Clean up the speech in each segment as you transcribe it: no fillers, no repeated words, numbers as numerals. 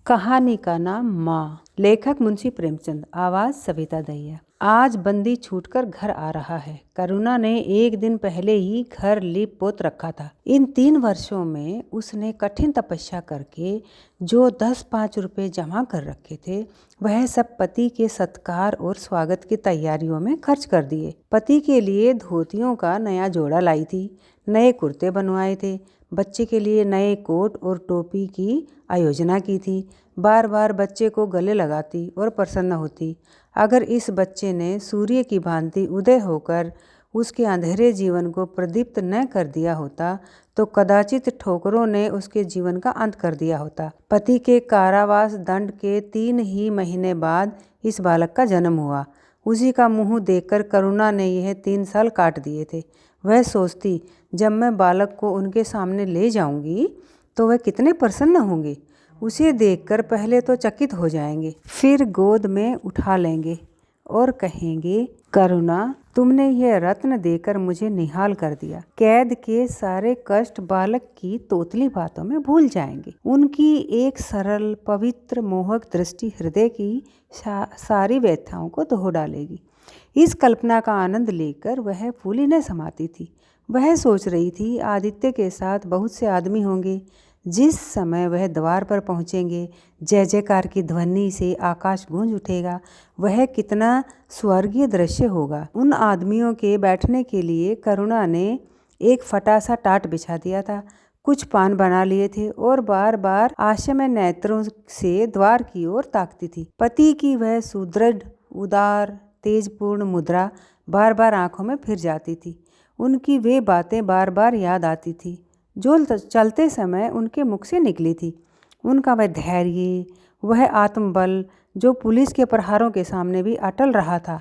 कहानी का नाम माँ। लेखक मुंशी प्रेमचंद। आवाज सविता दहिया। आज बंदी छूटकर घर आ रहा है। करुणा ने एक दिन पहले ही घर लीप पोत रखा था। इन 3 वर्षों में उसने कठिन तपस्या करके जो 10-5 रुपए जमा कर रखे थे वह सब पति के सत्कार और स्वागत की तैयारियों में खर्च कर दिए। पति के लिए धोतियों का नया जोड़ा लाई थी, नए कुर्ते बनवाए थे, बच्चे के लिए नए कोट और टोपी की आयोजना की थी। बार बार बच्चे को गले लगाती और प्रसन्न होती। अगर इस बच्चे ने सूर्य की भांति उदय होकर उसके अंधेरे जीवन को प्रदीप्त न कर दिया होता तो कदाचित ठोकरों ने उसके जीवन का अंत कर दिया होता। पति के कारावास दंड के 3 ही महीने बाद इस बालक का जन्म हुआ। उसी का मुंह देखकर करुणा ने यह 3 साल काट दिए थे। वह सोचती, जब मैं बालक को उनके सामने ले जाऊंगी तो वह कितने प्रसन्न होंगे। उसे देखकर पहले तो चकित हो जाएंगे, फिर गोद में उठा लेंगे और कहेंगे, करुणा, तुमने यह रत्न देकर मुझे निहाल कर दिया। कैद के सारे कष्ट बालक की तोतली बातों में भूल जाएंगे। उनकी एक सरल, पवित्र, मोहक दृष्टि हृदय की सारी व्यथाओं को धो डालेगी। इस कल्पना का आनंद लेकर वह फूली न समाती थी। वह सोच रही थी, आदित्य के साथ बहुत से आदमी होंगे। जिस समय वह द्वार पर पहुंचेंगे, जय जयकार की ध्वनि से आकाश गूंज उठेगा। वह कितना स्वर्गीय दृश्य होगा। उन आदमियों के बैठने के लिए करुणा ने एक फटा सा टाट बिछा दिया था। कुछ पान बना लिए थे और बार बार आशमय नेत्रों से द्वार की ओर ताकती थी। पति की वह सुदृढ़, उदार, तेजपूर्ण मुद्रा बार बार आंखों में फिर जाती थी। उनकी वे बातें बार बार याद आती थी जो चलते समय उनके मुख से निकली थी। उनका वह धैर्य, वह आत्मबल जो पुलिस के प्रहारों के सामने भी अटल रहा था,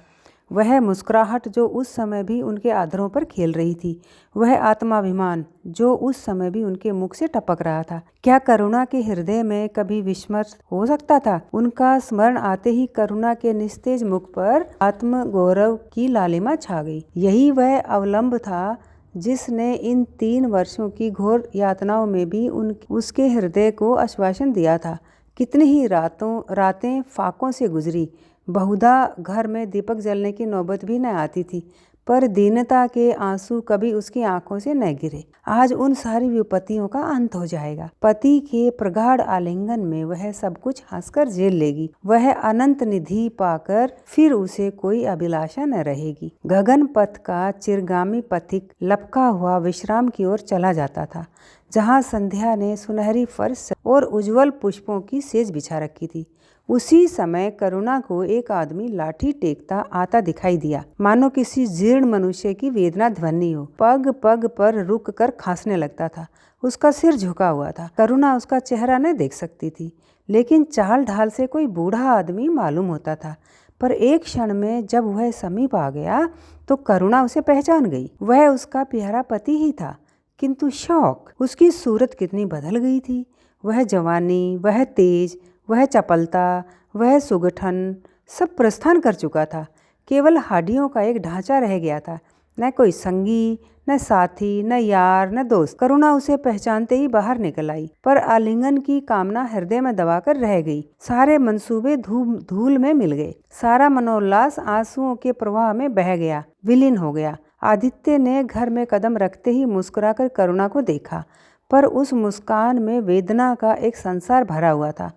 वह मुस्कुराहट जो उस समय भी उनके आधरों पर खेल रही थी, वह आत्माभिमान जो उस समय भी उनके मुख से टपक रहा था। क्या करुणा के हृदय में कभी विस्मृत हो सकता था? उनका स्मरण आते ही करुणा के निस्तेज मुख पर आत्मगौरव की लालिमा छा गई। यही वह अवलंब था जिसने इन 3 वर्षों की घोर यातनाओं में भी उसके हृदय को आश्वासन दिया था। कितनी ही रातें फाकों से गुजरी। बहुधा घर में दीपक जलने की नौबत भी न आती थी, पर दीनता के आंसू कभी उसकी आंखों से न गिरे। आज उन सारी विपत्तियों का अंत हो जाएगा। पति के प्रगाढ़ आलिंगन में वह सब कुछ हंसकर झेल लेगी। वह अनंत निधि पाकर फिर उसे कोई अभिलाषा न रहेगी। गगन पथ का चिरगामी पथिक लपका हुआ विश्राम की ओर चला जाता था, जहाँ संध्या ने सुनहरी फर्श और उज्जवल पुष्पों की सेज बिछा रखी थी। उसी समय करुणा को एक आदमी लाठी टेकता आता दिखाई दिया, मानो किसी जीर्ण मनुष्य की वेदना ध्वनि हो। पग पग पर रुक कर खांसने लगता था। उसका सिर झुका हुआ था। करुणा उसका चेहरा न देख सकती थी, लेकिन चाल ढाल से कोई बूढ़ा आदमी मालूम होता था। पर एक क्षण में जब वह समीप आ गया तो करुणा उसे पहचान गई। वह उसका प्यारा पति ही था, किंतु शौक, उसकी सूरत कितनी बदल गई थी। वह जवानी, वह तेज, वह चपलता, वह सुगठन सब प्रस्थान कर चुका था। केवल हड्डियों का एक ढांचा रह गया था। न कोई संगी, न साथी, न यार, न दोस्त। करुणा उसे पहचानते ही बाहर निकल आई, पर आलिंगन की कामना हृदय में दबाकर रह गई। सारे मंसूबे धूल में मिल गए। सारा मनोल्लास आंसुओं के प्रवाह में बह गया, विलीन हो गया। आदित्य ने घर में कदम रखते ही मुस्कुराकर करुणा को देखा, पर उस मुस्कान में वेदना का एक संसार भरा हुआ था।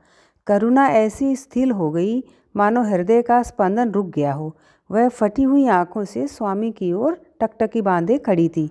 करुणा ऐसी स्थिर हो गई मानो हृदय का स्पंदन रुक गया हो। वह फटी हुई आंखों से स्वामी की ओर टकटकी बांधे खड़ी थी,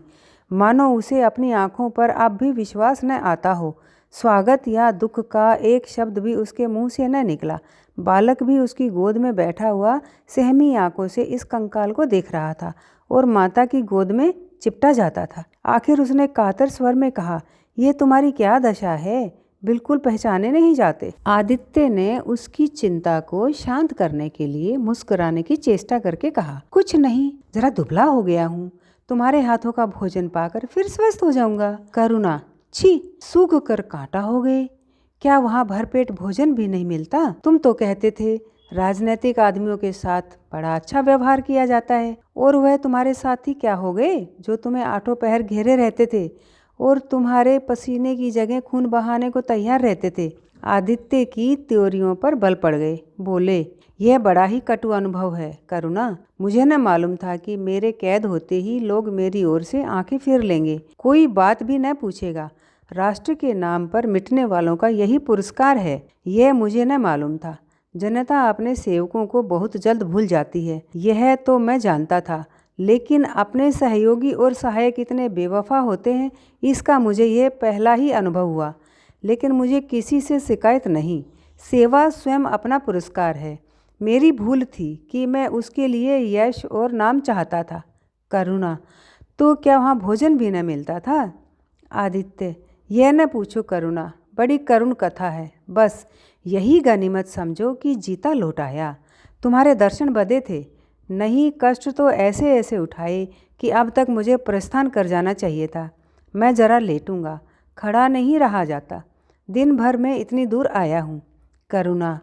मानो उसे अपनी आंखों पर अब भी विश्वास न आता हो। स्वागत या दुख का एक शब्द भी उसके मुंह से न निकला। बालक भी उसकी गोद में बैठा हुआ सहमी आंखों से इस कंकाल को देख रहा था और माता की गोद में चिपटा जाता था। आखिर उसने कातर स्वर में कहा, ये तुम्हारी क्या दशा है? बिल्कुल पहचाने नहीं जाते। आदित्य ने उसकी चिंता को शांत करने के लिए मुस्कुराने की चेष्टा करके कहा, कुछ नहीं, जरा दुबला हो गया हूँ। तुम्हारे हाथों का भोजन पाकर फिर स्वस्थ हो जाऊंगा। करुणा, छी, सूख कर कांटा हो गए। क्या वहाँ भरपेट भोजन भी नहीं मिलता? तुम तो कहते थे राजनीतिक आदमियों के साथ बड़ा अच्छा व्यवहार किया जाता है। और वह तुम्हारे साथी क्या हो गए जो तुम्हें आठों पहर घेरे रहते थे और तुम्हारे पसीने की जगह खून बहाने को तैयार रहते थे? आदित्य की त्योरियों पर बल पड़ गए। बोले, यह बड़ा ही कटु अनुभव है करुणा। मुझे न मालूम था कि मेरे कैद होते ही लोग मेरी ओर से आंखें फेर लेंगे, कोई बात भी न पूछेगा। राष्ट्र के नाम पर मिटने वालों का यही पुरस्कार है, यह मुझे न मालूम था। जनता अपने सेवकों को बहुत जल्द भूल जाती है, यह तो मैं जानता था, लेकिन अपने सहयोगी और सहायक इतने बेवफा होते हैं, इसका मुझे यह पहला ही अनुभव हुआ। लेकिन मुझे किसी से शिकायत नहीं, सेवा स्वयं अपना पुरस्कार है। मेरी भूल थी कि मैं उसके लिए यश और नाम चाहता था। करुणा, तो क्या वहाँ भोजन भी न मिलता था? आदित्य, यह न पूछो करुणा, बड़ी करुण कथा है। बस यही गनीमत समझो कि जीता लौट आया। तुम्हारे दर्शन बदे थे, नहीं कष्ट तो ऐसे ऐसे उठाए कि अब तक मुझे प्रस्थान कर जाना चाहिए था। मैं जरा लेटूंगा, खड़ा नहीं रहा जाता। दिन भर में इतनी दूर आया हूँ। करुणा,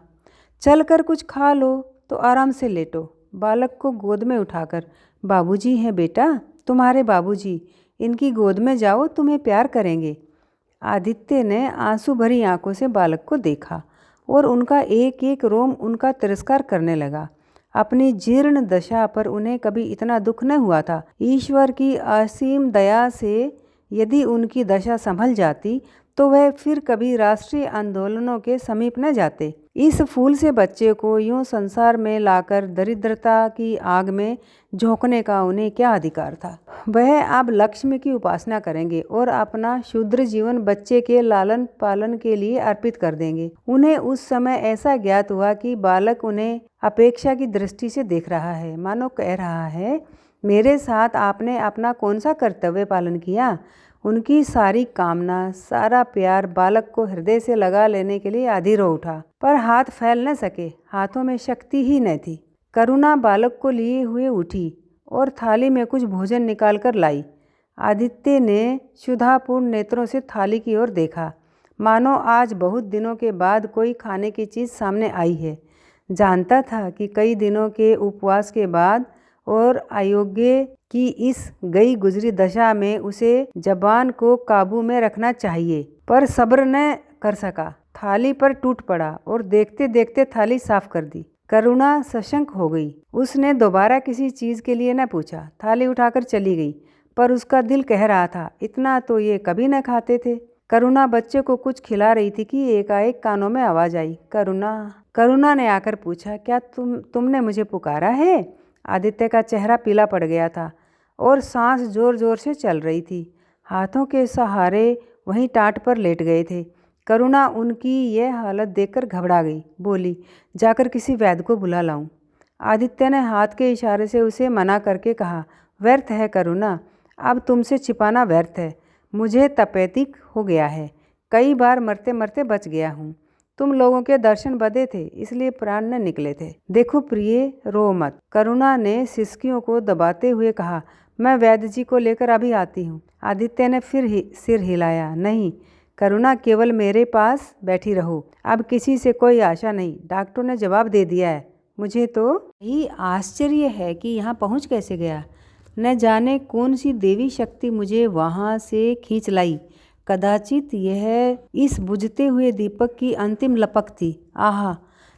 चल कर कुछ खा लो तो आराम से लेटो। बालक को गोद में उठाकर, बाबूजी हैं बेटा, तुम्हारे बाबूजी, इनकी गोद में जाओ, तुम्हें प्यार करेंगे। आदित्य ने आंसू भरी आंखों से बालक को देखा और उनका एक एक रोम उनका तिरस्कार करने लगा। अपनी जीर्ण दशा पर उन्हें कभी इतना दुख न हुआ था। ईश्वर की असीम दया से यदि उनकी दशा संभल जाती तो वह फिर कभी राष्ट्रीय आंदोलनों के समीप न जाते। इस फूल से बच्चे को यूं संसार में लाकर दरिद्रता की आग में झोंकने का उन्हें क्या अधिकार था? वह अब लक्ष्मी की उपासना करेंगे और अपना शूद्र जीवन बच्चे के लालन पालन के लिए अर्पित कर देंगे। उन्हें उस समय ऐसा ज्ञात हुआ कि बालक उन्हें अपेक्षा की दृष्टि से देख रहा है, मानो कह रहा है, मेरे साथ आपने अपना कौन सा कर्तव्य पालन किया? उनकी सारी कामना, सारा प्यार बालक को हृदय से लगा लेने के लिए अधीर हो उठा, पर हाथ फैल न सके, हाथों में शक्ति ही न थी। करुणा बालक को लिए हुए उठी और थाली में कुछ भोजन निकालकर लाई। आदित्य ने क्षुधापूर्ण नेत्रों से थाली की ओर देखा, मानो आज बहुत दिनों के बाद कोई खाने की चीज़ सामने आई है। जानता था कि कई दिनों के उपवास के बाद और अयोग्य की इस गई गुजरी दशा में उसे जबान को काबू में रखना चाहिए, पर सब्र न कर सका। थाली पर टूट पड़ा और देखते देखते थाली साफ कर दी। करुणा सशंक हो गई। उसने दोबारा किसी चीज़ के लिए न पूछा, थाली उठाकर चली गई। पर उसका दिल कह रहा था, इतना तो ये कभी न खाते थे। करुणा बच्चे को कुछ खिला रही थी कि एकाएक कानों में आवाज़ आई, करुणा। करुणा ने आकर पूछा, क्या तुमने मुझे पुकारा है? आदित्य का चेहरा पीला पड़ गया था और सांस जोर जोर से चल रही थी। हाथों के सहारे वहीं टाट पर लेट गए थे। करुणा उनकी यह हालत देखकर घबरा गई। बोली, जाकर किसी वैद्य को बुला लाऊं। आदित्य ने हाथ के इशारे से उसे मना करके कहा, व्यर्थ है करुणा, अब तुमसे छिपाना व्यर्थ है। मुझे तपेदिक हो गया है, कई बार मरते मरते बच गया हूँ। तुम लोगों के दर्शन बदे थे, इसलिए प्राण न निकले थे। देखो प्रिय, रो मत। करुणा ने सिसकियों को दबाते हुए कहा, मैं वैद्य जी को लेकर अभी आती हूँ। आदित्य ने फिर सिर हिलाया, नहीं करुणा, केवल मेरे पास बैठी रहो, अब किसी से कोई आशा नहीं। डॉक्टर ने जवाब दे दिया है। मुझे तो यही आश्चर्य है कि यहाँ पहुँच कैसे गया। न जाने कौन सी देवी शक्ति मुझे वहाँ से खींच लाई। कदाचित यह इस बुझते हुए दीपक की अंतिम लपक थी। आहा,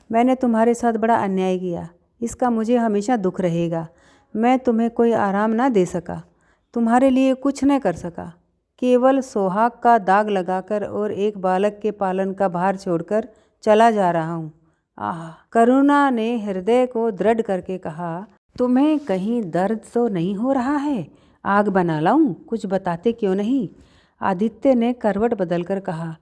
मैंने तुम्हारे साथ बड़ा अन्याय किया, इसका मुझे हमेशा दुख रहेगा। मैं तुम्हें कोई आराम ना दे सका, तुम्हारे लिए कुछ न कर सका, केवल सोहाग का दाग लगाकर और एक बालक के पालन का भार छोड़कर चला जा रहा हूँ। आहा, करुणा ने हृदय को दृढ़ करके कहा, तुम्हें कहीं दर्द तो नहीं हो रहा है? आग बना लाऊं? कुछ बताते क्यों नहीं? आदित्य ने करवट बदलकर कहा,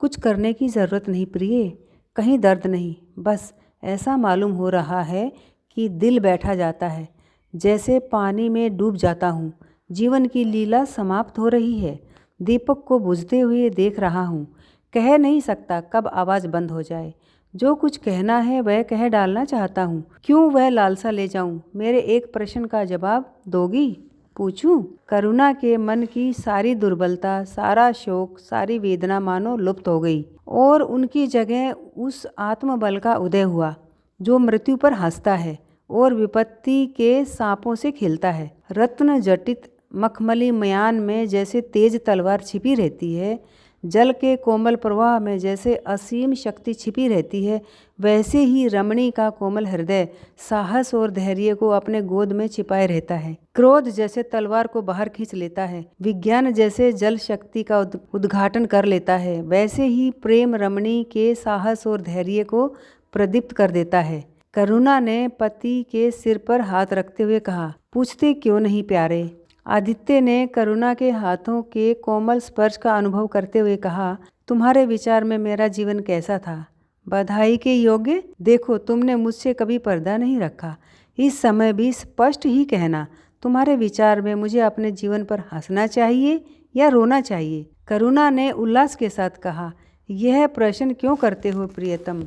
कुछ करने की ज़रूरत नहीं प्रिय, कहीं दर्द नहीं, बस ऐसा मालूम हो रहा है कि दिल बैठा जाता है, जैसे पानी में डूब जाता हूँ। जीवन की लीला समाप्त हो रही है। दीपक को बुझते हुए देख रहा हूँ। कह नहीं सकता कब आवाज़ बंद हो जाए। जो कुछ कहना है वह कह डालना चाहता हूँ। क्यों वह लालसा ले जाऊँ? मेरे एक प्रश्न का जवाब दोगी? पूछूं? करुणा के मन की सारी दुर्बलता, सारा शोक, सारी वेदना मानो लुप्त हो गई और उनकी जगह उस आत्मबल का उदय हुआ जो मृत्यु पर हंसता है और विपत्ति के सांपों से खेलता है। रत्न जटित मखमली मयान में जैसे तेज तलवार छिपी रहती है, जल के कोमल प्रवाह में जैसे असीम शक्ति छिपी रहती है, वैसे ही रमणी का कोमल हृदय साहस और धैर्य को अपने गोद में छिपाए रहता है। क्रोध जैसे तलवार को बाहर खींच लेता है, विज्ञान जैसे जल शक्ति का उद्घाटन कर लेता है, वैसे ही प्रेम रमणी के साहस और धैर्य को प्रदीप्त कर देता है। करुणा ने पति के सिर पर हाथ रखते हुए कहा, पूछते क्यों नहीं प्यारे? आदित्य ने करुणा के हाथों के कोमल स्पर्श का अनुभव करते हुए कहा, तुम्हारे विचार में मेरा जीवन कैसा था? बधाई के योग्य? देखो, तुमने मुझसे कभी पर्दा नहीं रखा। इस समय भी स्पष्ट ही कहना, तुम्हारे विचार में मुझे अपने जीवन पर हंसना चाहिए या रोना चाहिए? करुणा ने उल्लास के साथ कहा, यह प्रश्न क्यों करते हो प्रियतम?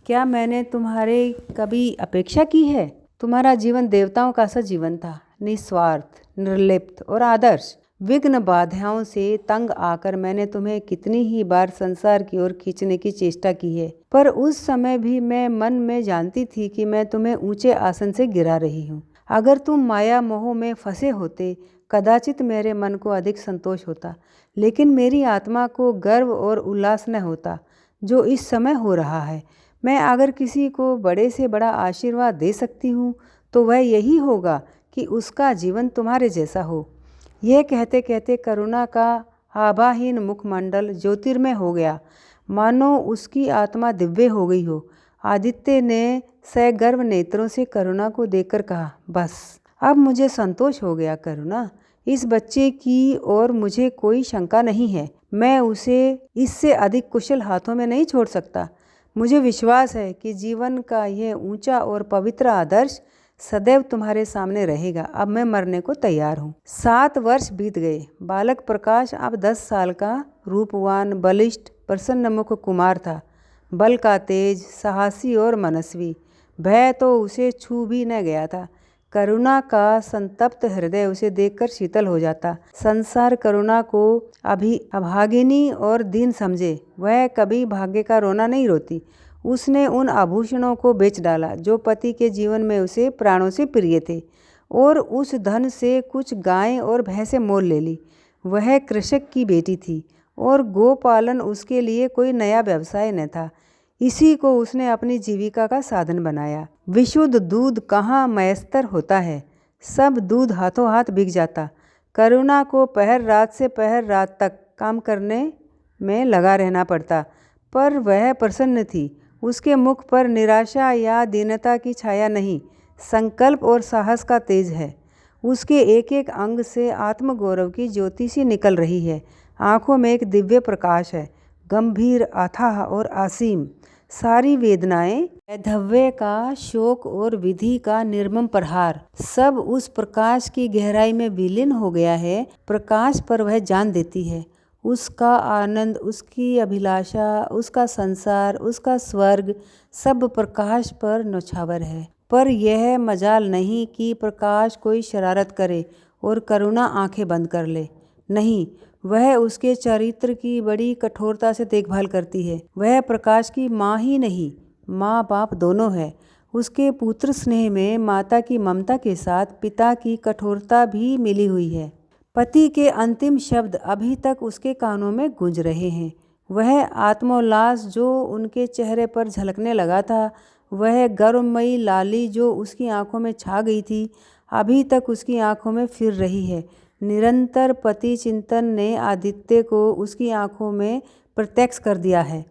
क्या मैंने तुम्हारे कभी अपेक्षा की है? तुम्हारा जीवन देवताओं का सा जीवन था, निस्वार्थ, निर्लिप्त और आदर्श। विघ्न बाधाओं से तंग आकर मैंने तुम्हें कितनी ही बार संसार की ओर खींचने की चेष्टा की है, पर उस समय भी मैं मन में जानती थी कि मैं तुम्हें ऊंचे आसन से गिरा रही हूँ। अगर तुम माया मोह में फंसे होते, कदाचित मेरे मन को अधिक संतोष होता, लेकिन मेरी आत्मा को गर्व और उल्लास न होता जो इस समय हो रहा है। मैं अगर किसी को बड़े से बड़ा आशीर्वाद दे सकती हूँ तो वह यही होगा कि उसका जीवन तुम्हारे जैसा हो। यह कहते कहते करुणा का आभाहीन मुखमंडल ज्योतिर्मय हो गया, मानो उसकी आत्मा दिव्य हो गई हो। आदित्य ने सगर्व नेत्रों से करुणा को देखकर कहा, बस अब मुझे संतोष हो गया करुणा। इस बच्चे की और मुझे कोई शंका नहीं है। मैं उसे इससे अधिक कुशल हाथों में नहीं छोड़ सकता। मुझे विश्वास है कि जीवन का यह ऊंचा और पवित्र आदर्श सदैव तुम्हारे सामने रहेगा। अब मैं मरने को तैयार हूँ। 7 वर्ष बीत गए। बालक प्रकाश अब 10 साल का रूपवान, बलिष्ठ, प्रसन्नमुख कुमार था। बल का तेज, साहसी और मनस्वी। भय तो उसे छू भी न गया था। करुणा का संतप्त हृदय उसे देखकर शीतल हो जाता। संसार करुणा को अभी अभागिनी और दीन समझे। वह कभी भाग्य का रोना नहीं रोती। उसने उन आभूषणों को बेच डाला जो पति के जीवन में उसे प्राणों से प्रिय थे, और उस धन से कुछ गायें और भैंसें मोल ले ली। वह कृषक की बेटी थी और गोपालन उसके लिए कोई नया व्यवसाय न था। इसी को उसने अपनी जीविका का साधन बनाया। विशुद्ध दूध कहाँ मयस्तर होता है, सब दूध हाथों हाथ बिक जाता। करुणा को पहर रात से पहर रात तक काम करने में लगा रहना पड़ता, पर वह प्रसन्न थी। उसके मुख पर निराशा या दीनता की छाया नहीं, संकल्प और साहस का तेज है। उसके एक एक अंग से आत्मगौरव की ज्योति सी निकल रही है। आँखों में एक दिव्य प्रकाश है, गंभीर, अथाह और असीम। सारी वेदनाएं, वैधव्य का शोक और विधि का निर्मम प्रहार, सब उस प्रकाश की गहराई में विलीन हो गया है। प्रकाश पर वह जान देती है। उसका आनंद, उसकी अभिलाषा, उसका संसार, उसका स्वर्ग, सब प्रकाश पर नौछावर है। पर यह मजाल नहीं कि प्रकाश कोई शरारत करे और करुणा आंखें बंद कर ले। नहीं, वह उसके चरित्र की बड़ी कठोरता से देखभाल करती है। वह प्रकाश की माँ ही नहीं, माँ बाप दोनों है। उसके पुत्र स्नेह में माता की ममता के साथ पिता की कठोरता भी मिली हुई है। पति के अंतिम शब्द अभी तक उसके कानों में गूंज रहे हैं। वह आत्मोल्लास जो उनके चेहरे पर झलकने लगा था, वह गर्वमयी लाली जो उसकी आंखों में छा गई थी, अभी तक उसकी आंखों में फिर रही है। निरंतर पति चिंतन ने आदित्य को उसकी आंखों में प्रत्यक्ष कर दिया है।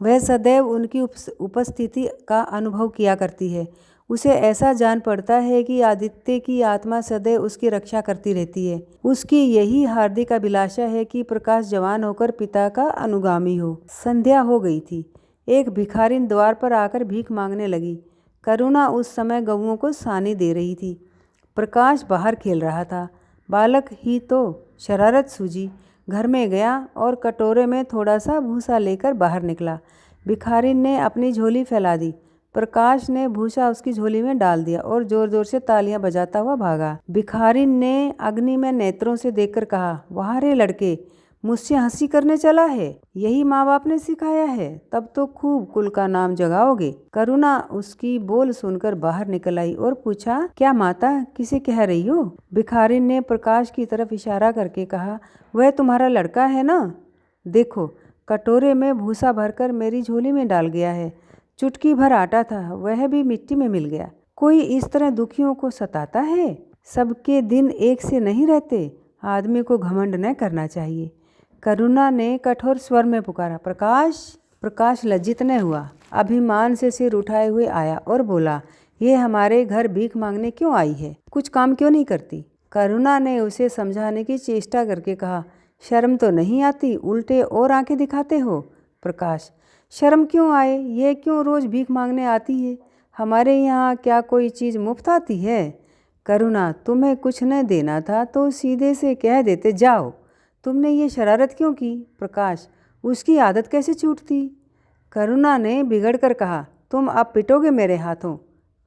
वह सदैव उनकी उपस्थिति का अनुभव किया करती है। उसे ऐसा जान पड़ता है कि आदित्य की आत्मा सदैव उसकी रक्षा करती रहती है। उसकी यही हार्दिक अभिलाषा है कि प्रकाश जवान होकर पिता का अनुगामी हो। संध्या हो गई थी। एक भिखारिन द्वार पर आकर भीख मांगने लगी। करुणा उस समय गऊओं को सानी दे रही थी। प्रकाश बाहर खेल रहा था। बालक ही तो शरारत सूझी, घर में गया और कटोरे में थोड़ा सा भूसा लेकर बाहर निकला। भिखारिन ने अपनी झोली फैला दी। प्रकाश ने भूसा उसकी झोली में डाल दिया और जोर जोर से तालियां बजाता हुआ भागा। भिखारिन ने अग्नि में नेत्रों से देखकर कहा, वाह रे लड़के, मुझसे हंसी करने चला है? यही माँ बाप ने सिखाया है? तब तो खूब कुल का नाम जगाओगे। करुणा उसकी बोल सुनकर बाहर निकल आई और पूछा, क्या माता, किसे कह रही हो? भिखारिन ने प्रकाश की तरफ इशारा करके कहा, वह तुम्हारा लड़का है ना? देखो, कटोरे में भूसा भरकर मेरी झोली में डाल गया है। चुटकी भर आटा था, वह भी मिट्टी में मिल गया। कोई इस तरह दुखियों को सताता है? सबके दिन एक से नहीं रहते। आदमी को घमंड न करना चाहिए। करुणा ने कठोर स्वर में पुकारा, प्रकाश। प्रकाश लज्जित न हुआ, अभिमान से सिर उठाए हुए आया और बोला, ये हमारे घर भीख मांगने क्यों आई है? कुछ काम क्यों नहीं करती? करुणा ने उसे समझाने की चेष्टा करके कहा, शर्म तो नहीं आती, उल्टे और आंखें दिखाते हो। प्रकाश, शर्म क्यों आए? ये क्यों रोज भीख मांगने आती है? हमारे यहाँ क्या कोई चीज़ मुफ्त आती है? करुणा, तुम्हें कुछ न देना था तो सीधे से कह देते, जाओ। तुमने ये शरारत क्यों की? प्रकाश, उसकी आदत कैसे छूटती? करुणा ने बिगड़ कर कहा, तुम अब पिटोगे मेरे हाथों?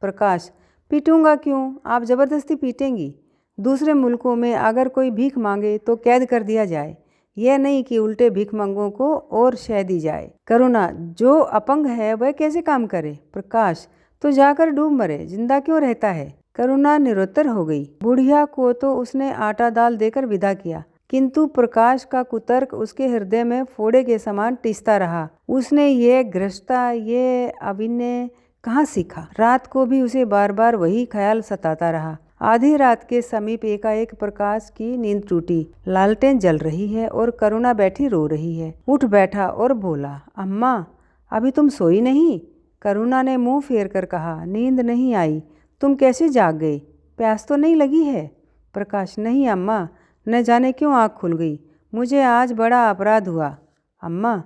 प्रकाश, पीटूंगा क्यों? आप ज़बरदस्ती पीटेंगी। दूसरे मुल्कों में अगर कोई भीख मांगे तो कैद कर दिया जाए, यह नहीं कि उल्टे भीख मंगों को और शह दी जाए। करुणा, जो अपंग है वह कैसे काम करे? प्रकाश, तो जाकर डूब मरे, जिंदा क्यों रहता है? करुणा निरुत्तर हो गई। बुढ़िया को तो उसने आटा दाल देकर विदा किया, किंतु प्रकाश का कुतर्क उसके हृदय में फोड़े के समान टिसता रहा। उसने ये घृष्टता, ये अभिनय कहाँ सीखा? रात को भी उसे बार बार वही ख्याल सताता रहा। आधी रात के समीप एकाएक प्रकाश की नींद टूटी। लालटेन जल रही है और करुणा बैठी रो रही है। उठ बैठा और बोला, अम्मा, अभी तुम सोई नहीं? करुणा ने मुंह फेर कर कहा, नींद नहीं आई। तुम कैसे जाग गए? प्यास तो नहीं लगी है? प्रकाश, नहीं अम्मा, न जाने क्यों आँख खुल गई। मुझे आज बड़ा अपराध हुआ। अम्मा?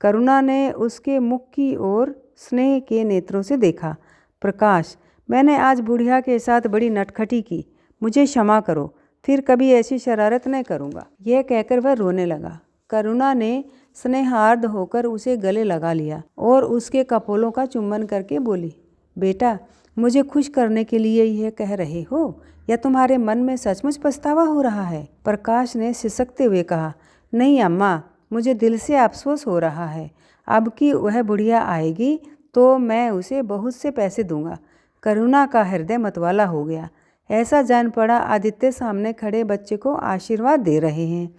करुणा ने उसके मुख की ओर स्नेह के नेत्रों से देखा। प्रकाश, मैंने आज बुढ़िया के साथ बड़ी नटखटी की, मुझे क्षमा करो, फिर कभी ऐसी शरारत न करूँगा। यह कहकर वह रोने लगा। करुणा ने स्नेहार्द होकर उसे गले लगा लिया और उसके कपोलों का चुम्बन करके बोली, बेटा, मुझे खुश करने के लिए यह कह रहे हो या तुम्हारे मन में सचमुच पछतावा हो रहा है? प्रकाश ने सिसकते हुए कहा, नहीं अम्मा, मुझे दिल से अफसोस हो रहा है। अब कि वह बुढ़िया आएगी तो मैं उसे बहुत से पैसे दूंगा। करुणा का हृदय मतवाला हो गया। ऐसा जान पड़ा आदित्य सामने खड़े बच्चे को आशीर्वाद दे रहे हैं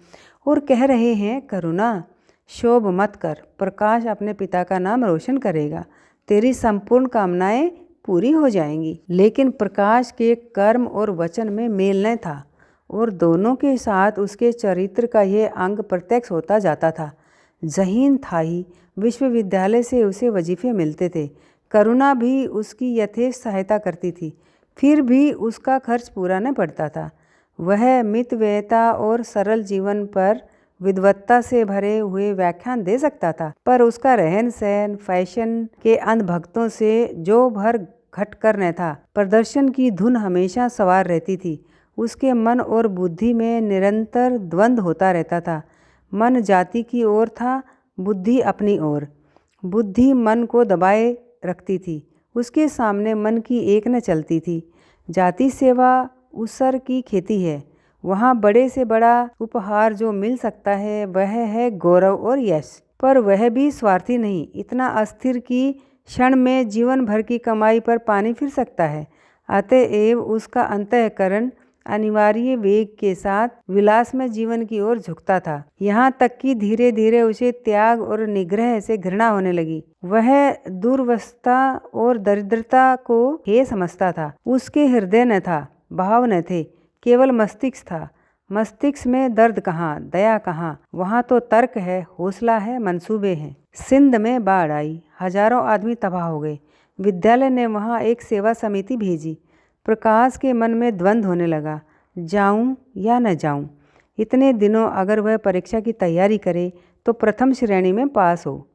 और कह रहे हैं, करुणा, शोभ मत कर, प्रकाश अपने पिता का नाम रोशन करेगा, तेरी संपूर्ण कामनाएं पूरी हो जाएंगी। लेकिन प्रकाश के कर्म और वचन में मेल न था और दोनों के साथ उसके चरित्र का यह अंग प्रत्यक्ष होता जाता था। ज़हीन था ही, विश्वविद्यालय से उसे वजीफे मिलते थे। करुणा भी उसकी यथेष्ट सहायता करती थी, फिर भी उसका खर्च पूरा न पड़ता था। वह मितव्ययता और सरल जीवन पर विद्वत्ता से भरे हुए व्याख्यान दे सकता था, पर उसका रहन सहन फैशन के अंधभक्तों से जो भर घट कर न था। प्रदर्शन की धुन हमेशा सवार रहती थी। उसके मन और बुद्धि में निरंतर द्वंद्व होता रहता था। मन जाति की ओर था, बुद्धि अपनी ओर। बुद्धि मन को दबाए रखती थी, उसके सामने मन की एक न चलती थी। जाति सेवा उसर की खेती है। वहाँ बड़े से बड़ा उपहार जो मिल सकता है वह है गौरव और यश, पर वह भी स्वार्थी नहीं, इतना अस्थिर कि क्षण में जीवन भर की कमाई पर पानी फिर सकता है। अतएव उसका अंतःकरण अनिवार्य वेग के साथ विलास में जीवन की ओर झुकता था, यहाँ तक कि धीरे धीरे उसे त्याग और निग्रह से घृणा होने लगी। वह दुर्वस्था और दरिद्रता को हे समझता था। उसके हृदय न था, भाव न थे, केवल मस्तिष्क था। मस्तिष्क में दर्द कहाँ, दया कहाँ? वहाँ तो तर्क है, हौसला है, मंसूबे हैं। सिंध में बाढ़ आई, हजारों आदमी तबाह हो गए। विद्यालय ने वहाँ एक सेवा समिति भेजी। प्रकाश के मन में द्वंद्व होने लगा, जाऊं या न जाऊं। इतने दिनों अगर वह परीक्षा की तैयारी करे तो प्रथम श्रेणी में पास हो।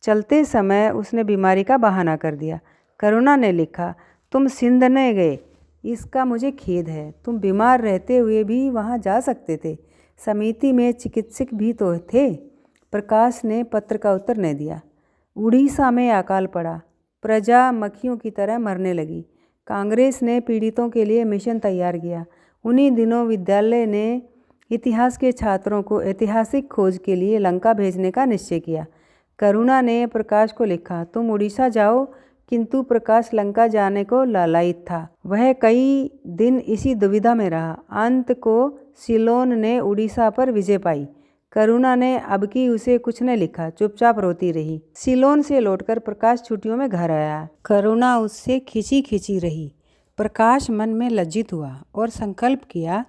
चलते समय उसने बीमारी का बहाना कर दिया। करुणा ने लिखा, तुम सिंध न गए, इसका मुझे खेद है। तुम बीमार रहते हुए भी वहाँ जा सकते थे। समिति में चिकित्सक भी तो थे। प्रकाश ने पत्र का उत्तर न दिया। उड़ीसा में अकाल पड़ा, प्रजा मक्खियों की तरह मरने लगी। कांग्रेस ने पीड़ितों के लिए मिशन तैयार किया। उन्हीं दिनों विद्यालय ने इतिहास के छात्रों को ऐतिहासिक खोज के लिए लंका भेजने का निश्चय किया। करुणा ने प्रकाश को लिखा, तुम उड़ीसा जाओ, किंतु प्रकाश लंका जाने को लालायित था। वह कई दिन इसी दुविधा में रहा। अंत को सिलोन ने उड़ीसा पर विजय पाई। करुणा ने अब की उसे कुछ न लिखा, चुपचाप रोती रही। सिलोन से लौटकर प्रकाश छुट्टियों में घर आया। करुणा उससे खिंची खिंची रही। प्रकाश मन में लज्जित हुआ और संकल्प किया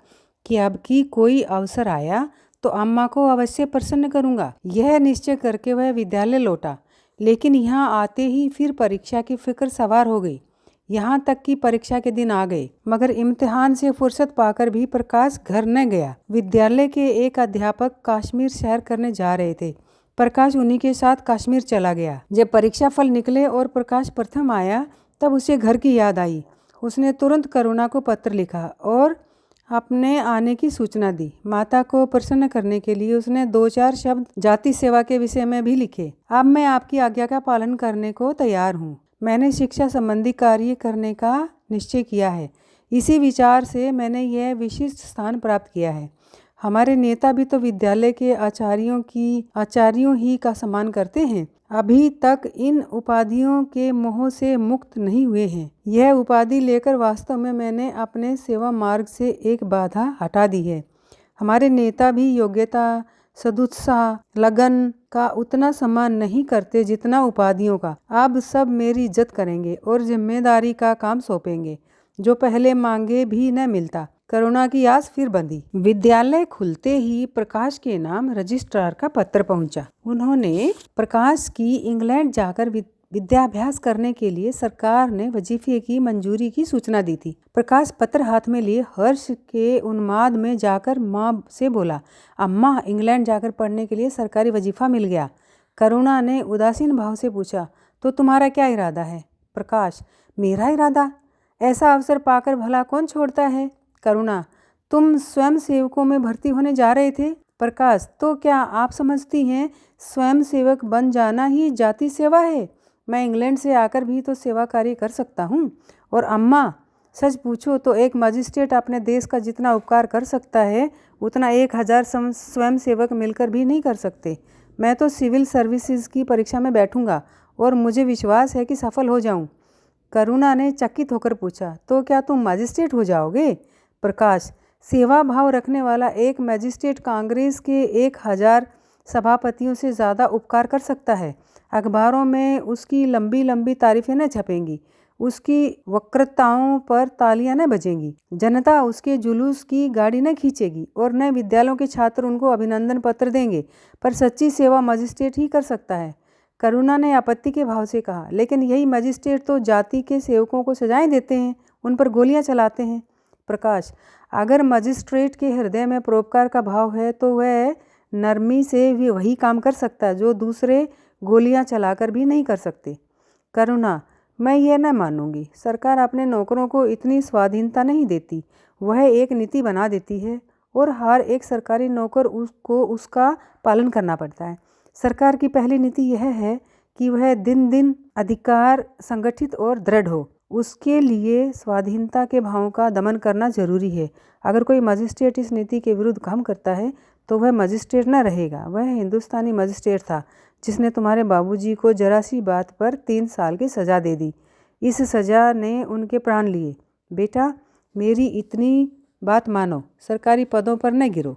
कि अब की कोई अवसर आया तो अम्मा को अवश्य प्रसन्न करूंगा। यह निश्चय करके वह विद्यालय लौटा, लेकिन यहाँ आते ही फिर परीक्षा की फिक्र सवार हो गई। यहाँ तक कि परीक्षा के दिन आ गए, मगर इम्तिहान से फुर्सत पाकर भी प्रकाश घर न गया। विद्यालय के एक अध्यापक कश्मीर सैर करने जा रहे थे। प्रकाश उन्हीं के साथ कश्मीर चला गया। जब परीक्षा फल निकले और प्रकाश प्रथम आया, तब उसे घर की याद आई। उसने तुरंत करुणा को पत्र लिखा और अपने आने की सूचना दी। माता को प्रसन्न करने के लिए उसने 2-4 शब्द जाति सेवा के विषय में भी लिखे। अब मैं आपकी आज्ञा का पालन करने को तैयार हूँ। मैंने शिक्षा संबंधी कार्य करने का निश्चय किया है। इसी विचार से मैंने यह विशिष्ट स्थान प्राप्त किया है। हमारे नेता भी तो विद्यालय के आचार्यों ही का सम्मान करते हैं। अभी तक इन उपाधियों के मोह से मुक्त नहीं हुए हैं। यह उपाधि लेकर वास्तव में मैंने अपने सेवा मार्ग से एक बाधा हटा दी है। हमारे नेता भी योग्यता, सदुत्साह, लगन का उतना सम्मान नहीं करते जितना उपाधियों का। अब सब मेरी इज्जत करेंगे और जिम्मेदारी का काम सौंपेंगे, जो पहले मांगे भी न मिलता। करुणा की आस फिर बंधी। विद्यालय खुलते ही प्रकाश के नाम रजिस्ट्रार का पत्र पहुंचा। उन्होंने प्रकाश की इंग्लैंड जाकर विद्याभ्यास करने के लिए सरकार ने वजीफे की मंजूरी की सूचना दी थी। प्रकाश पत्र हाथ में लिए हर्ष के उन्माद में जाकर माँ से बोला, अम्मा, इंग्लैंड जाकर पढ़ने के लिए सरकारी वजीफा मिल गया। करुणा ने उदासीन भाव से पूछा, तो तुम्हारा क्या इरादा है? प्रकाश, मेरा इरादा? ऐसा अवसर पाकर भला कौन छोड़ता है? करुणा, तुम स्वयं सेवकों में भर्ती होने जा रहे थे। प्रकाश, तो क्या आप समझती हैं स्वयं सेवक बन जाना ही जाति सेवा है? मैं इंग्लैंड से आकर भी तो सेवा कार्य कर सकता हूँ। और अम्मा, सच पूछो तो एक मजिस्ट्रेट अपने देश का जितना उपकार कर सकता है, उतना 1000 स्वयं सेवक मिलकर भी नहीं कर सकते। मैं तो सिविल सर्विसेज की परीक्षा में बैठूंगा और मुझे विश्वास है कि सफल हो जाऊं। करुणा ने चकित होकर पूछा, तो क्या तुम मजिस्ट्रेट हो जाओगे? प्रकाश, सेवा भाव रखने वाला एक मजिस्ट्रेट कांग्रेस के 1000 सभापतियों से ज़्यादा उपकार कर सकता है। अखबारों में उसकी लंबी लंबी तारीफें न छपेंगी, उसकी वक्रताओं पर तालियां न बजेंगी, जनता उसके जुलूस की गाड़ी न खींचेगी और न विद्यालयों के छात्र उनको अभिनंदन पत्र देंगे। पर सच्ची सेवा मजिस्ट्रेट ही कर सकता है। करुणा ने आपत्ति के भाव से कहा, लेकिन यही मजिस्ट्रेट तो जाति के सेवकों को सजाएं देते हैं, उन पर गोलियां चलाते हैं। प्रकाश, अगर मजिस्ट्रेट के हृदय में परोपकार का भाव है तो वह नरमी से भी वही काम कर सकता है जो दूसरे गोलियां चलाकर भी नहीं कर सकते। करुणा, मैं यह न मानूंगी। सरकार अपने नौकरों को इतनी स्वाधीनता नहीं देती। वह एक नीति बना देती है और हर एक सरकारी नौकर उसको उसका पालन करना पड़ता है। सरकार की पहली नीति यह है कि वह दिन दिन अधिकार संगठित और दृढ़ हो। उसके लिए स्वाधीनता के भावों का दमन करना जरूरी है। अगर कोई मजिस्ट्रेट इस नीति के विरुद्ध काम करता है तो वह मजिस्ट्रेट न रहेगा। वह हिंदुस्तानी मजिस्ट्रेट था जिसने तुम्हारे बाबूजी को जरा सी बात पर 3 साल की सज़ा दे दी। इस सज़ा ने उनके प्राण लिए। बेटा, मेरी इतनी बात मानो, सरकारी पदों पर न गिरो।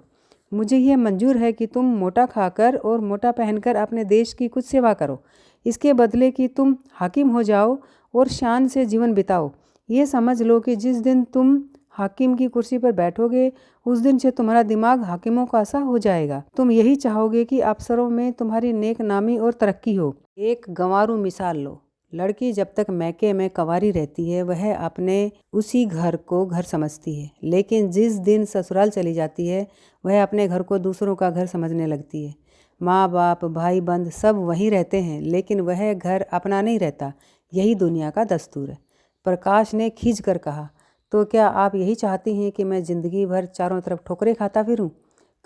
मुझे यह मंजूर है कि तुम मोटा खाकर और मोटा पहनकर अपने देश की कुछ सेवा करो। इसके बदले कि तुम हाकिम हो जाओ और शान से जीवन बिताओ। ये समझ लो कि जिस दिन तुम हाकिम की कुर्सी पर बैठोगे, उस दिन से तुम्हारा दिमाग हाकिमों का सा हो जाएगा। तुम यही चाहोगे कि अफसरों में तुम्हारी नेक नामी और तरक्की हो। एक गंवारू मिसाल लो। लड़की जब तक मैके में कंवारी रहती है, वह अपने उसी घर को घर समझती है, लेकिन जिस दिन ससुराल चली जाती है, वह अपने घर को दूसरों का घर समझने लगती है। माँ बाप, भाई बंद सब वहीं रहते हैं, लेकिन वह घर अपना नहीं रहता। यही दुनिया का दस्तूर है। प्रकाश ने खींच कर कहा, तो क्या आप यही चाहती हैं कि मैं जिंदगी भर चारों तरफ ठोकरें खाता फिरूं?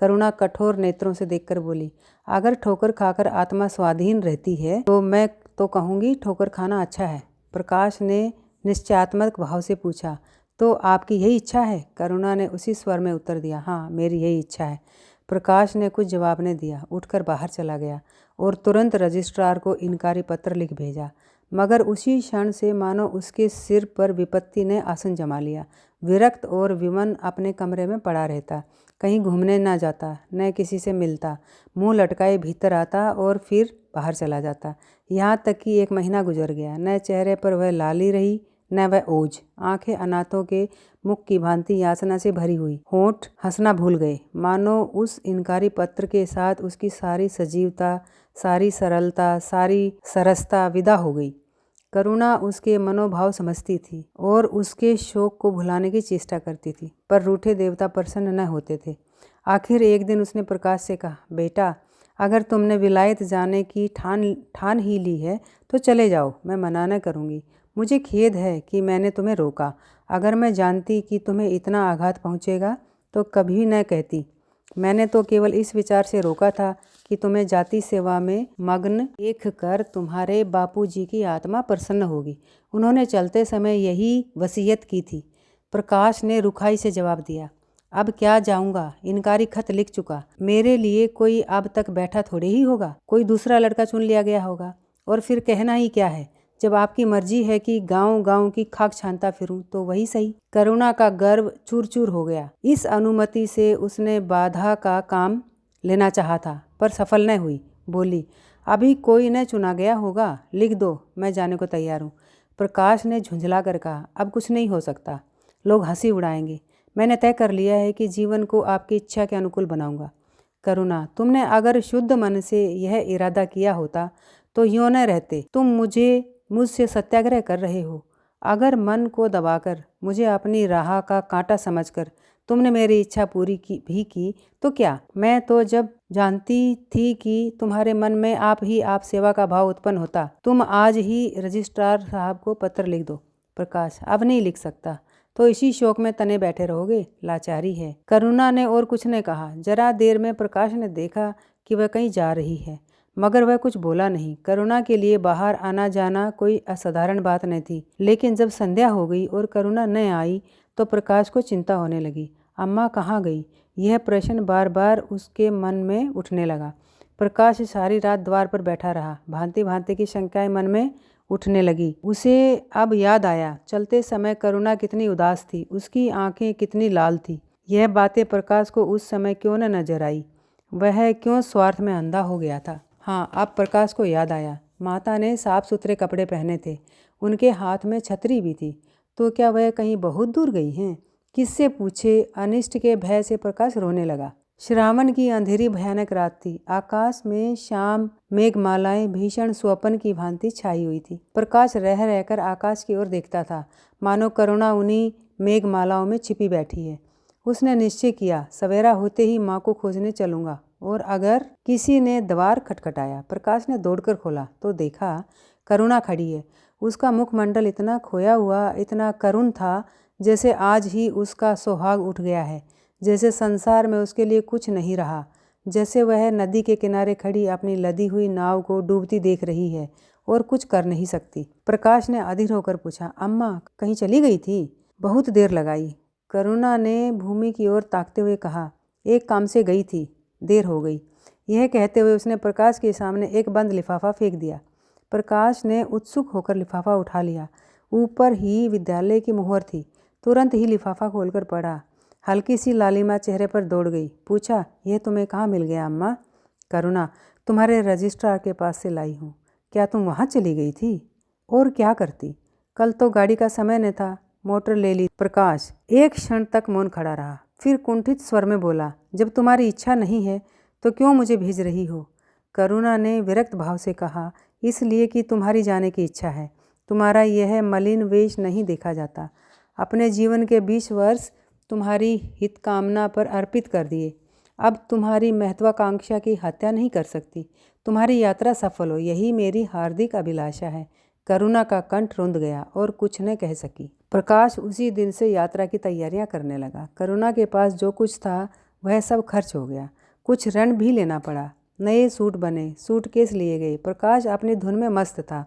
करुणा कठोर नेत्रों से देखकर बोली, अगर ठोकर खाकर आत्मा स्वाधीन रहती है तो मैं तो कहूँगी ठोकर खाना अच्छा है। प्रकाश ने निश्चयात्मक भाव से पूछा, तो आपकी यही इच्छा है? करुणा ने उसी स्वर में उत्तर दिया, हाँ, मेरी यही इच्छा है। प्रकाश ने कुछ जवाब नहीं दिया, उठकर बाहर चला गया और तुरंत रजिस्ट्रार को इनकारी पत्र लिख भेजा। मगर उसी क्षण से मानो उसके सिर पर विपत्ति ने आसन जमा लिया। विरक्त और विमन अपने कमरे में पड़ा रहता। कहीं घूमने ना जाता, न किसी से मिलता, मुंह लटकाए भीतर आता और फिर बाहर चला जाता। यहाँ तक कि 1 महीना गुजर गया। न चेहरे पर वह लाली रही, न वह ओज। आंखें अनाथों के मुख की भांति याचना से भरी हुई, होंठ हंसना भूल गए, मानो उस इनकारी पत्र के साथ उसकी सारी सजीवता, सारी सरलता, सारी सरसता विदा हो गई। करुणा उसके मनोभाव समझती थी और उसके शोक को भुलाने की चेष्टा करती थी, पर रूठे देवता प्रसन्न न होते थे। आखिर एक दिन उसने प्रकाश से कहा, बेटा, अगर तुमने विलायत जाने की ठान ही ली है तो चले जाओ, मैं मना न करूँगी। मुझे खेद है कि मैंने तुम्हें रोका। अगर मैं जानती कि तुम्हें इतना आघात पहुँचेगा तो कभी न कहती। मैंने तो केवल इस विचार से रोका था कि तुम्हें जाति सेवा में मग्न देख कर तुम्हारे बापूजी की आत्मा प्रसन्न होगी। उन्होंने चलते समय यही वसीयत की थी। प्रकाश ने रुखाई से जवाब दिया, अब क्या जाऊंगा, इनकारी खत लिख चुका। मेरे लिए कोई अब तक बैठा थोड़े ही होगा, कोई दूसरा लड़का चुन लिया गया होगा। और फिर कहना ही क्या है, जब आपकी मर्जी है कि गांव गांव की खाक छानता फिरूं तो वही सही। करुणा का गर्व चूर चूर हो गया। इस अनुमति से उसने बाधा का काम लेना चाहा था, पर सफल न हुई। बोली, अभी कोई न चुना गया होगा, लिख दो, मैं जाने को तैयार हूँ। प्रकाश ने झुंझला कर कहा, अब कुछ नहीं हो सकता, लोग हंसी उड़ाएंगे। मैंने तय कर लिया है कि जीवन को आपकी इच्छा के अनुकूल बनाऊंगा। करुणा, तुमने अगर शुद्ध मन से यह इरादा किया होता तो यूँ न रहते। तुम मुझसे सत्याग्रह कर रहे हो। अगर मन को दबाकर, मुझे अपनी राह का कांटा समझकर तुमने मेरी इच्छा पूरी भी की तो क्या? मैं तो जब जानती थी कि तुम्हारे मन में आप सेवा का भाव उत्पन्न होता। तुम आज ही रजिस्ट्रार साहब को पत्र लिख दो। प्रकाश, अब नहीं लिख सकता। तो इसी शोक में तने बैठे रहोगे, लाचारी है। करुणा ने और कुछ न कहा। जरा देर में प्रकाश ने देखा कि वह कहीं जा रही है, मगर वह कुछ बोला नहीं। करुणा के लिए बाहर आना जाना कोई असाधारण बात न थी, लेकिन जब संध्या हो गई और करुणा न आई तो प्रकाश को चिंता होने लगी। अम्मा कहाँ गई? यह प्रश्न बार बार उसके मन में उठने लगा। प्रकाश सारी रात द्वार पर बैठा रहा। भांति भांति की शंकाएं मन में उठने लगी। उसे अब याद आया, चलते समय करुणा कितनी उदास थी, उसकी आंखें कितनी लाल थी। यह बातें प्रकाश को उस समय क्यों न नजर आई? वह क्यों स्वार्थ में अंधा हो गया था? हाँ, अब प्रकाश को याद आया, माता ने साफ सुथरे कपड़े पहने थे, उनके हाथ में छतरी भी थी। तो क्या वह कहीं बहुत दूर गई हैं? किससे पूछे? अनिष्ट के भय से प्रकाश रोने लगा। श्रावण की अंधेरी भयानक रात थी। आकाश में शाम मेघमालाएं भीषण स्वप्न की भांति छाई हुई थी। प्रकाश रह रहकर आकाश की ओर देखता था, मानो करुणा उन्हीं मेघमालाओं में छिपी बैठी है। उसने निश्चय किया, सवेरा होते ही माँ को खोजने चलूंगा। और अगर किसी ने द्वार खटखटाया, प्रकाश ने दौड़कर खोला तो देखा करुणा खड़ी है। उसका मुखमंडल इतना खोया हुआ, इतना करुण था, जैसे आज ही उसका सुहाग उठ गया है, जैसे संसार में उसके लिए कुछ नहीं रहा, जैसे वह नदी के किनारे खड़ी अपनी लदी हुई नाव को डूबती देख रही है और कुछ कर नहीं सकती। प्रकाश ने अधीर होकर पूछा, अम्मा कहीं चली गई थी? बहुत देर लगाई। करुणा ने भूमि की ओर ताकते हुए कहा, एक काम से गई थी, देर हो गई। यह कहते हुए उसने प्रकाश के सामने एक बंद लिफाफा फेंक दिया। प्रकाश ने उत्सुक होकर लिफाफा उठा लिया। ऊपर ही विद्यालय की मुहर थी। तुरंत ही लिफाफा खोलकर पढ़ा। हल्की सी लालिमा चेहरे पर दौड़ गई। पूछा, यह तुम्हें कहाँ मिल गया अम्मा? करुणा, तुम्हारे रजिस्ट्रार के पास से लाई हूँ। क्या तुम वहाँ चली गई थी? और क्या करती? कल तो गाड़ी का समय न था, मोटर ले ली। प्रकाश एक क्षण तक मौन खड़ा रहा, फिर कुंठित स्वर में बोला, जब तुम्हारी इच्छा नहीं है तो क्यों मुझे भेज रही हो? करुणा ने विरक्त भाव से कहा, इसलिए कि तुम्हारी जाने की इच्छा है। तुम्हारा यह मलिन वेश नहीं देखा जाता। अपने जीवन के 20 वर्ष तुम्हारी हित कामना पर अर्पित कर दिए। अब तुम्हारी महत्वाकांक्षा की हत्या नहीं कर सकती। तुम्हारी यात्रा सफल हो, यही मेरी हार्दिक अभिलाषा है। करुणा का कंठ रुंध गया और कुछ न कह सकी। प्रकाश उसी दिन से यात्रा की तैयारियां करने लगा। करुणा के पास जो कुछ था वह सब खर्च हो गया। कुछ ऋण भी लेना पड़ा। नए सूट बने, सूटकेस लिए गए। प्रकाश अपनी धुन में मस्त था।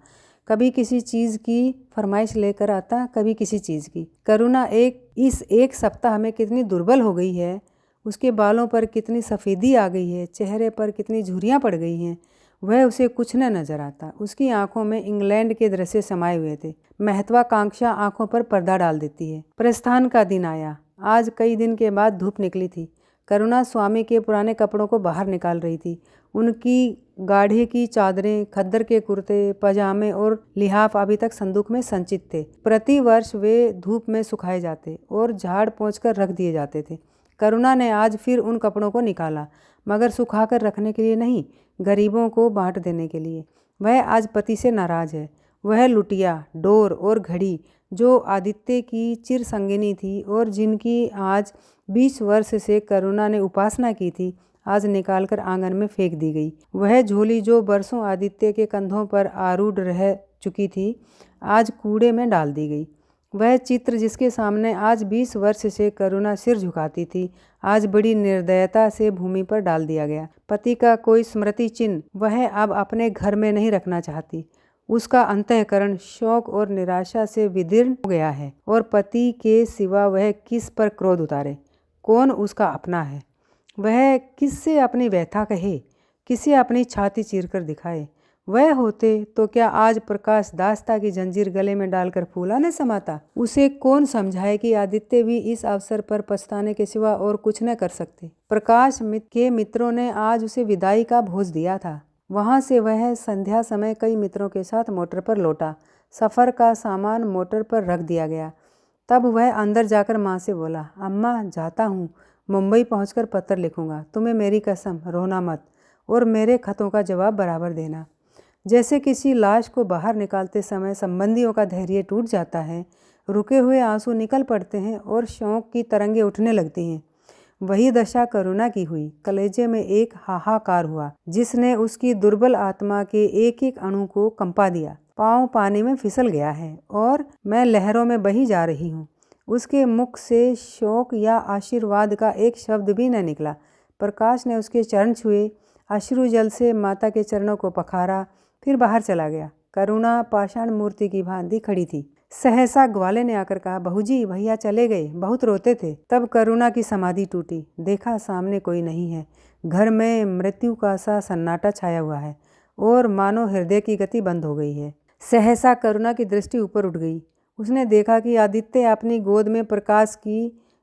कभी किसी चीज़ की फरमाइश लेकर आता, कभी किसी चीज़ की। करुणा इस एक सप्ताह में कितनी दुर्बल हो गई है। उसके बालों पर कितनी सफ़ेदी आ गई है, चेहरे पर कितनी झुर्रियाँ पड़ गई हैं। वह उसे कुछ न नजर आता। उसकी आंखों में इंग्लैंड के दृश्य समाये हुए थे। महत्वाकांक्षा आंखों पर पर्दा डाल देती है। प्रस्थान का दिन आया। आज कई दिन के बाद धूप निकली थी। करुणा स्वामी के पुराने कपड़ों को बाहर निकाल रही थी। उनकी गाढ़े की चादरें, खद्दर के कुर्ते, पजामे और लिहाफ अभी तक संदूक में संचित थे। प्रति वर्ष वे धूप में सुखाए जाते और झाड़ पोंछकर रख दिए जाते थे। करुणा ने आज फिर उन कपड़ों को निकाला, मगर सुखाकर रखने के लिए नहीं, गरीबों को बांट देने के लिए। वह आज पति से नाराज है। वह लुटिया, डोर और घड़ी जो आदित्य की चिर संगिनी थी और जिनकी आज 20 वर्ष से करुणा ने उपासना की थी, आज निकालकर आंगन में फेंक दी गई। वह झोली जो बरसों आदित्य के कंधों पर आरूढ़ रह चुकी थी, आज कूड़े में डाल दी गई। वह चित्र जिसके सामने आज 20 वर्ष से करुणा सिर झुकाती थी, आज बड़ी निर्दयता से भूमि पर डाल दिया गया। पति का कोई स्मृति चिन्ह वह अब अपने घर में नहीं रखना चाहती। उसका अंतःकरण शोक और निराशा से विदीर्ण हो गया है और पति के सिवा वह किस पर क्रोध उतारे? कौन उसका अपना है? वह किससे अपनी व्यथा कहे, किसे अपनी छाती चीरकर दिखाए? वह होते तो क्या आज प्रकाश दास्ता की जंजीर गले में डालकर फूला न समाता? उसे कौन समझाए कि आदित्य भी इस अवसर पर पछताने के सिवा और कुछ न कर सकते। प्रकाश के मित्रों ने आज उसे विदाई का भोज दिया था। वहां से वह संध्या समय कई मित्रों के साथ मोटर पर लौटा। सफ़र का सामान मोटर पर रख दिया गया। तब वह अंदर जाकर माँ से बोला, अम्मा जाता हूँ, मुंबई पहुंचकर पत्र लिखूंगा। तुम्हें मेरी कसम, रोना मत और मेरे खतों का जवाब बराबर देना। जैसे किसी लाश को बाहर निकालते समय संबंधियों का धैर्य टूट जाता है, रुके हुए आंसू निकल पड़ते हैं और शौक की तरंगें उठने लगती हैं, वही दशा करुणा की हुई। कलेजे में एक हाहाकार हुआ जिसने उसकी दुर्बल आत्मा के एक एक अणु को कंपा दिया। पाँव पानी में फिसल गया है और मैं लहरों में बही जा रही हूँ। उसके मुख से शोक या आशीर्वाद का एक शब्द भी न निकला। प्रकाश ने उसके चरण छुए, अश्रु जल से माता के चरणों को पखारा, फिर बाहर चला गया। करुणा पाषाण मूर्ति की भांति खड़ी थी। सहसा ग्वाले ने आकर कहा, बहूजी भैया चले गए, बहुत रोते थे। तब करुणा की समाधि टूटी। देखा सामने कोई नहीं है। घर में मृत्यु का सा सन्नाटा छाया हुआ है और मानो हृदय की गति बंद हो गई है। सहसा करुणा की दृष्टि ऊपर उठ गई। उसने देखा कि आदित्य अपनी गोद में प्रकाश की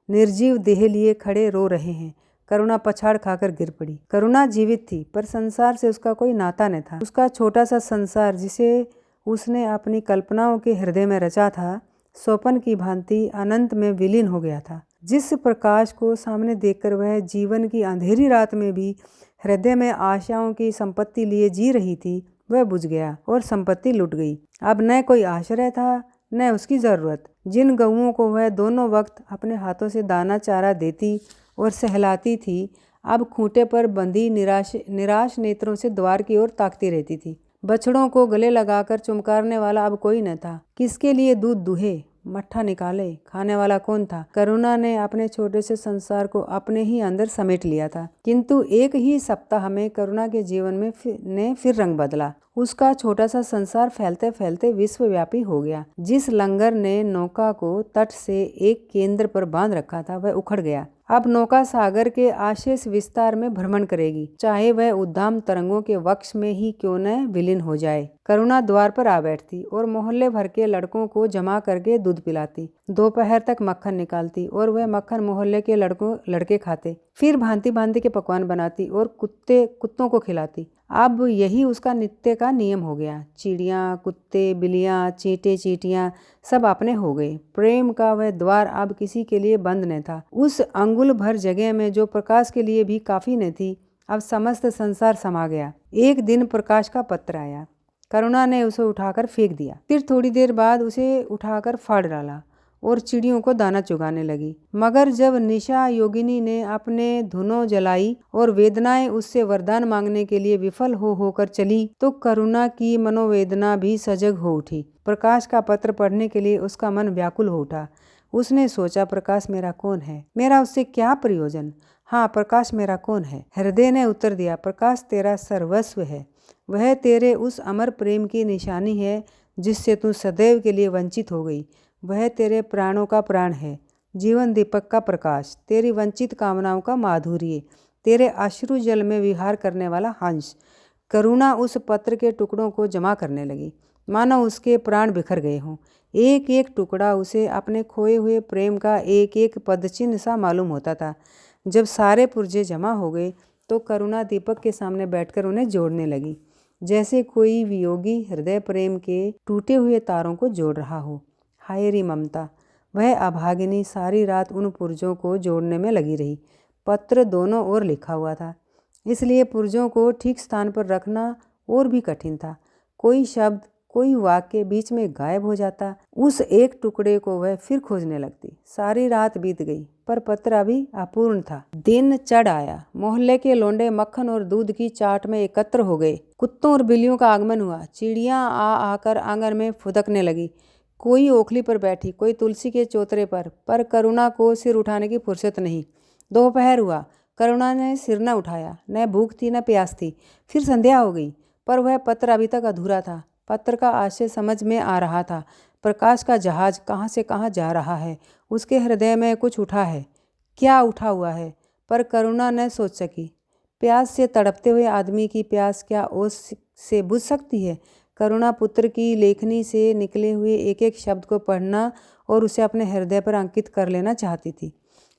निर्जीव देह लिए खड़े रो रहे हैं। करुणा पछाड़ खाकर गिर पड़ी। करुणा जीवित थी, पर संसार से उसका कोई नाता न था। उसका छोटा सा संसार जिसे उसने अपनी कल्पनाओं के हृदय में रचा था, स्वप्न की भांति अनंत में विलीन हो गया था। जिस प्रकाश को सामने देखकर वह जीवन की अंधेरी रात में भी हृदय में आशाओं की संपत्ति लिए जी रही थी, वह बुझ गया और संपत्ति लुट गई। अब न कोई आश्रय था, न उसकी जरूरत। जिन गऊओं को वह दोनों वक्त अपने हाथों से दाना चारा देती और सहलाती थी, अब खूंटे पर बंधी निराश नेत्रों से द्वार की ओर ताकती रहती थी। बछड़ों को गले लगाकर चुमकारने वाला अब कोई न था। किसके लिए दूध दूहे, मट्ठा निकाले, खाने वाला कौन था? करुणा ने अपने छोटे से संसार को अपने ही अंदर समेट लिया था। किंतु एक ही सप्ताह में करुणा के जीवन में फिर रंग बदला। उसका छोटा सा संसार फैलते फैलते विश्वव्यापी हो गया। जिस लंगर ने नौका को तट से एक केंद्र पर बांध रखा था, वह उखड़ गया। अब नौका सागर के आशेष विस्तार में भ्रमण करेगी, चाहे वह उद्दाम तरंगों के वक्ष में ही क्यों न विलीन हो जाए। करुणा द्वार पर आ बैठती और मोहल्ले भर के लड़कों को जमा करके दूध पिलाती। दोपहर तक मक्खन निकालती और वह मक्खन मोहल्ले के लड़के खाते। फिर भांति भांति के पकवान बनाती और कुत्तों को खिलाती। अब यही उसका नित्य का नियम हो गया। चिड़ियाँ, कुत्ते, बिल्लियाँ, चींटे चींटियाँ सब अपने हो गए। प्रेम का वह द्वार अब किसी के लिए बंद न था। उस अंगुल भर जगह में जो प्रकाश के लिए भी काफी न थी, अब समस्त संसार समा गया। एक दिन प्रकाश का पत्र आया। करुणा ने उसे उठाकर फेंक दिया। फिर थोड़ी देर बाद उसे उठाकर फाड़ डाला और चिड़ियों को दाना चुगाने लगी। मगर जब निशा योगिनी ने अपने धुनों जलाई और वेदनाएं उससे वरदान मांगने के लिए विफल होकर चली, तो करुणा की मनोवेदना भी सजग हो उठी। प्रकाश का पत्र पढ़ने के लिए उसका मन व्याकुल हो उठा। उसने सोचा, प्रकाश मेरा कौन है? मेरा उससे क्या प्रयोजन? हाँ, प्रकाश मेरा कौन है? हृदय ने उत्तर दिया, प्रकाश तेरा सर्वस्व है। वह तेरे उस अमर प्रेम की निशानी है जिससे तू सदैव के लिए वंचित हो गई। वह तेरे प्राणों का प्राण है, जीवन दीपक का प्रकाश, तेरी वंचित कामनाओं का माधुर्य, तेरे अश्रु जल में विहार करने वाला हंस। करुणा उस पत्र के टुकड़ों को जमा करने लगी, मानो उसके प्राण बिखर गए हों। एक एक टुकड़ा उसे अपने खोए हुए प्रेम का एक एक पदचिन्ह सा मालूम होता था। जब सारे पुर्जे जमा हो गए तो करुणा दीपक के सामने बैठकर उन्हें जोड़ने लगी, जैसे कोई वियोगी हृदय प्रेम के टूटे हुए तारों को जोड़ रहा हो। हाय री ममता! वह अभागिनी सारी रात उन पुर्जों को जोड़ने में लगी रही। पत्र दोनों ओर लिखा हुआ था, इसलिए पुर्जों को ठीक स्थान पर रखना और भी कठिन था। कोई शब्द, कोई वाक्य बीच में गायब हो जाता। उस एक टुकड़े को वह फिर खोजने लगती। सारी रात बीत गई पर पत्र अभी अपूर्ण था। दिन चढ़ आया। मोहल्ले के लोंडे मक्खन और दूध की चाट में एकत्र हो गए। कुत्तों और बिल्लियों का आगमन हुआ। चिड़ियां आकर आंगन में फुदकने लगी। कोई ओखली पर बैठी, कोई तुलसी के चौतरे पर करुणा को सिर उठाने की फुर्सत नहीं। दोपहर हुआ। करुणा ने सिर न उठाया। न भूख थी न प्यास थी। फिर संध्या हो गई पर वह पत्र अभी तक अधूरा था। पत्र का आशय समझ में आ रहा था। प्रकाश का जहाज कहाँ से कहाँ जा रहा है। उसके हृदय में कुछ उठा है। क्या उठा हुआ है? पर करुणा न सोच सकी। प्यास से तड़पते हुए आदमी की प्यास क्या ओस से बुझ सकती है? करुणा पुत्र की लेखनी से निकले हुए एक एक शब्द को पढ़ना और उसे अपने हृदय पर अंकित कर लेना चाहती थी।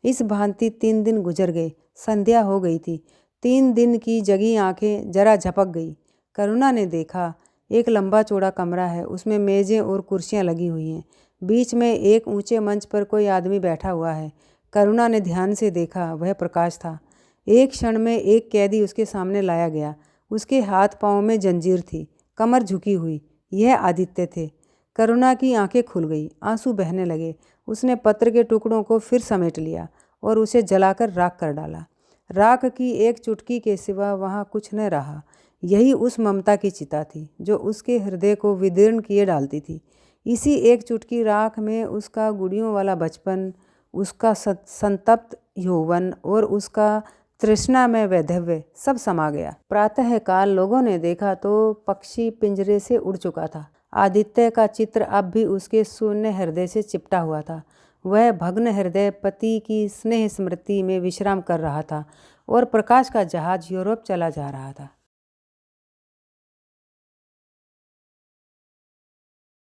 इस भांति 3 दिन गुजर गए। संध्या हो गई थी। 3 दिन की जगी आंखें जरा झपक गई। करुणा ने देखा, एक लंबा चौड़ा कमरा है। उसमें मेज़ें और कुर्सियां लगी हुई हैं। बीच में एक ऊंचे मंच पर कोई आदमी बैठा हुआ है। करुणा ने ध्यान से देखा, वह प्रकाश था। एक क्षण में एक कैदी उसके सामने लाया गया। उसके हाथ पाँव में जंजीर थी, कमर झुकी हुई। यह आदित्य थे। करुणा की आंखें खुल गई, आंसू बहने लगे। उसने पत्र के टुकड़ों को फिर समेट लिया और उसे जलाकर राख कर डाला। राख की एक चुटकी के सिवा वहाँ कुछ न रहा। यही उस ममता की चिता थी जो उसके हृदय को विदीर्ण किए डालती थी। इसी एक चुटकी राख में उसका गुड़ियों वाला बचपन, उसका संतप्त यौवन और उसका तृष्णा में वैधव्य सब समा गया। प्रातःकाल लोगों ने देखा तो पक्षी पिंजरे से उड़ चुका था। आदित्य का चित्र अब भी उसके शून्य हृदय से चिपटा हुआ था। वह भग्न हृदय पति की स्नेह स्मृति में विश्राम कर रहा था और प्रकाश का जहाज यूरोप चला जा रहा था।